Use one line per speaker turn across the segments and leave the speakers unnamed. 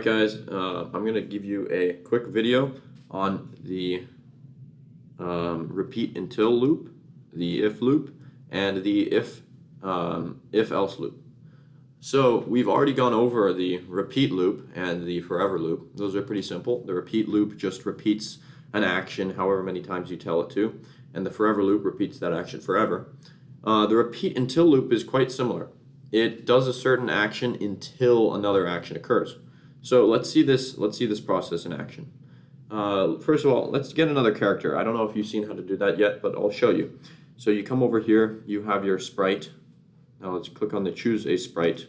Guys, I'm going to give you a quick video on the repeat until loop, the if loop, and the if else loop. So we've already gone over the repeat loop and the forever loop. Those are pretty simple. The repeat loop just repeats an action however many times you tell it to, and the forever loop repeats that action forever. The repeat until loop is quite similar. It does a certain action until another action occurs. So let's see this process in action. First of all, let's get another character. I don't know if you've seen how to do that yet, but I'll show you. So you come over here, you have your sprite. Now let's click on the choose a sprite.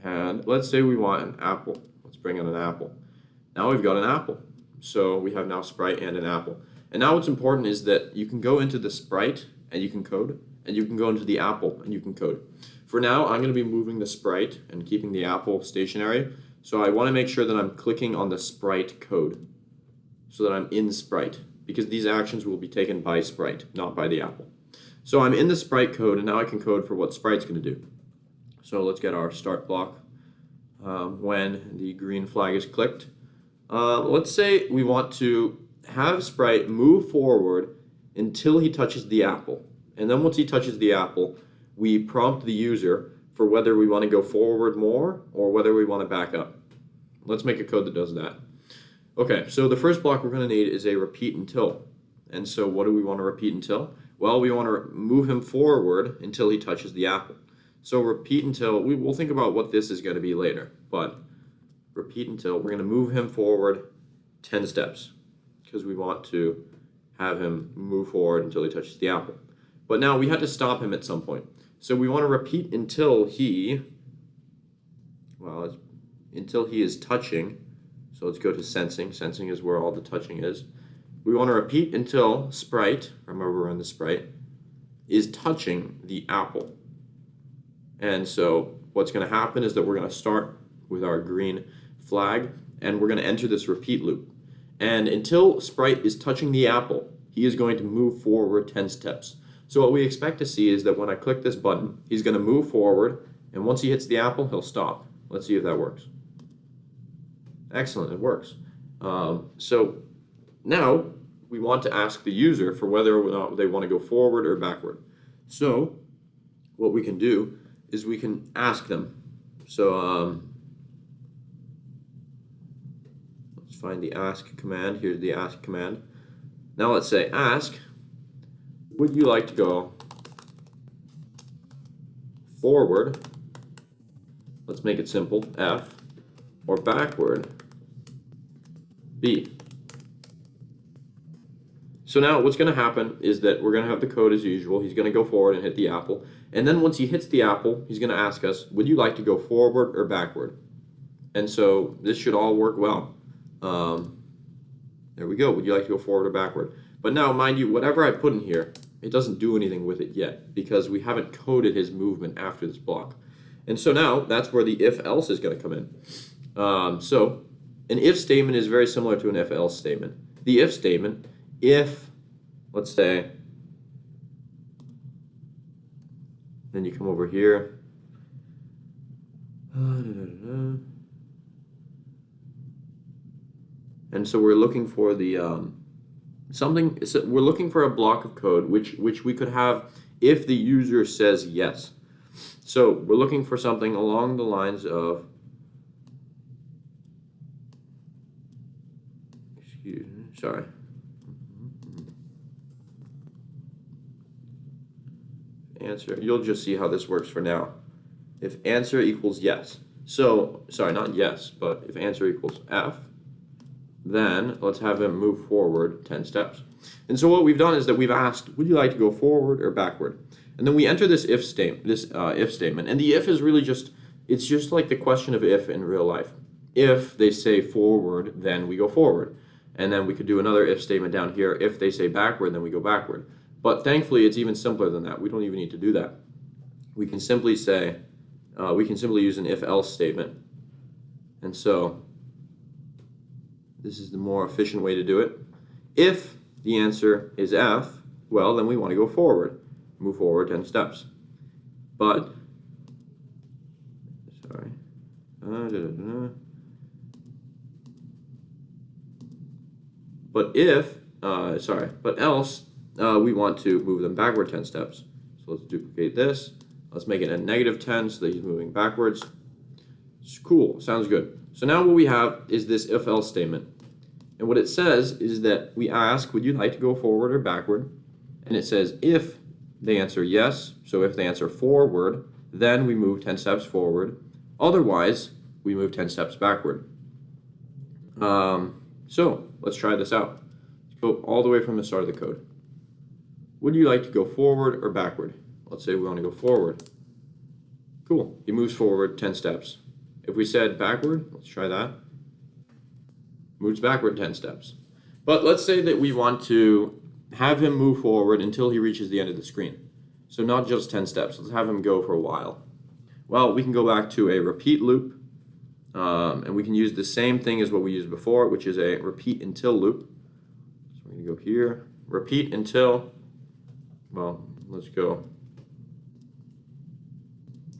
And let's say we want an apple. Let's bring in an apple. Now we've got an apple. So we have now sprite and an apple. And now what's important is that you can go into the sprite and you can code, and you can go into the apple and you can code. For now, I'm going to be moving the sprite and keeping the apple stationary. So I want to make sure that I'm clicking on the sprite code so that I'm in sprite, because these actions will be taken by sprite, not by the apple. So I'm in the sprite code, and now I can code for what sprite's going to do. So let's get our start block when the green flag is clicked. Let's say we want to have sprite move forward until he touches the apple. And then once he touches the apple, we prompt the user for whether we want to go forward more or whether we want to back up. Let's make a code that does that. Okay, so the first block we're going to need is a repeat until. And so what do we want to repeat until? Well, we want to move him forward until he touches the apple. So repeat until, we'll think about what this is going to be later, but repeat until, we're going to move him forward 10 steps because we want to have him move forward until he touches the apple. But now we had to stop him at some point. So we want to repeat until he is touching. So let's go to sensing. Sensing is where all the touching is. We want to repeat until sprite, remember we're in the sprite, is touching the apple. And so what's going to happen is that we're going to start with our green flag, and we're going to enter this repeat loop. And until sprite is touching the apple, he is going to move forward 10 steps. So what we expect to see is that when I click this button, he's going to move forward, and once he hits the apple, he'll stop. Let's see if that works. Excellent, it works. So now we want to ask the user for whether or not they want to go forward or backward. So what we can do is we can ask them. So let's find the ask command. Here's the ask command. Now let's say ask, would you like to go forward, let's make it simple, F, or backward, B. So now what's going to happen is that we're going to have the code as usual. He's going to go forward and hit the apple. And then once he hits the apple, he's going to ask us, would you like to go forward or backward? And so this should all work well. There we go. Would you like to go forward or backward? But now, mind you, whatever I put in here, it doesn't do anything with it yet because we haven't coded his movement after this block. And so now that's where the if-else is going to come in. So an if statement is very similar to an if-else statement. The if statement, if, let's say, then you come over here. And so we're looking for the we're looking for a block of code which we could have if the user says yes. So we're looking for something along the lines of, answer, you'll just see how this works for now. If answer equals yes, so, sorry, not yes, but if answer equals F, then let's have him move forward 10 steps. And so what we've done is that we've asked, would you like to go forward or backward? And then we enter this if statement. And the if is really it's just like the question of if in real life. If they say forward, then we go forward. And then we could do another if statement down here. If they say backward, then we go backward. But thankfully, it's even simpler than that. We don't even need to do that. We can simply say, we can simply use an if-else statement. And so this is the more efficient way to do it. If the answer is F, well, then we want to go forward. Move forward 10 steps. But, sorry. But but else we want to move them backward 10 steps. So let's duplicate this. Let's make it a -10 so that he's moving backwards. Cool, sounds good. So now what we have is this if-else statement. And what it says is that we ask, would you like to go forward or backward? And it says if they answer yes, so if they answer forward, then we move 10 steps forward. Otherwise, we move 10 steps backward. So let's try this out. Let's go all the way from the start of the code. Would you like to go forward or backward? Let's say we want to go forward. Cool, he moves forward 10 steps. If we said backward, let's try that. Moves backward 10 steps. But let's say that we want to have him move forward until he reaches the end of the screen. So not just 10 steps, let's have him go for a while. Well, we can go back to a repeat loop, and we can use the same thing as what we used before, which is a repeat until loop. So we're going to go here, repeat until, well, let's go.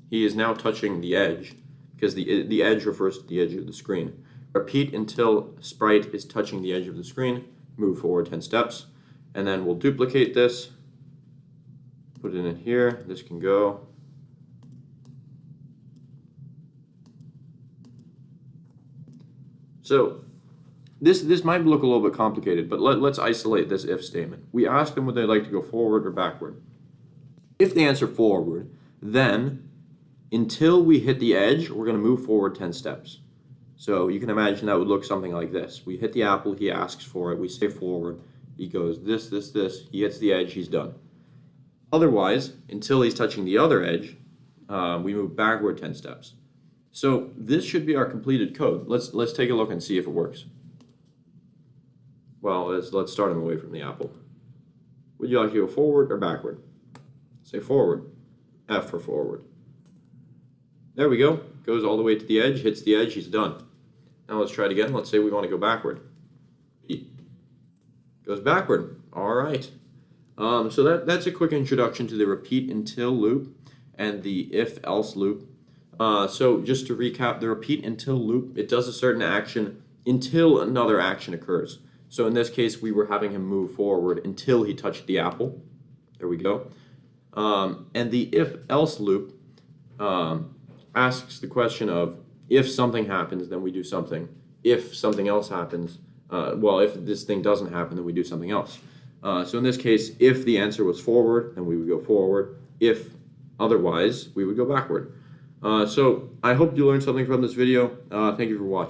He is now touching the edge, because the edge refers to the edge of the screen. Repeat until sprite is touching the edge of the screen, move forward 10 steps, and then we'll duplicate this, put it in here, this can go. So this might look a little bit complicated, but let's isolate this if statement. We ask them would they like to go forward or backward. If they answer forward, then until we hit the edge, we're going to move forward 10 steps. So you can imagine that would look something like this. We hit the apple, he asks for it, we say forward, he goes this, he hits the edge, he's done. Otherwise, until he's touching the other edge, we move backward 10 steps. So this should be our completed code. Let's take a look and see if it works. Well, let's start him away from the apple. Would you like to go forward or backward? Say forward. F for forward. There we go. Goes all the way to the edge, hits the edge, he's done. Now let's try it again. Let's say we want to go backward. E. Goes backward. All right. So that's a quick introduction to the repeat until loop and the if-else loop. So just to recap, the repeat until loop, it does a certain action until another action occurs. So in this case, we were having him move forward until he touched the apple. There we go. And the if-else loop asks the question of if something happens, then we do something. If something else happens, if this thing doesn't happen, then we do something else. So in this case, if the answer was forward, then we would go forward. If otherwise, we would go backward. So I hope you learned something from this video. Thank you for watching.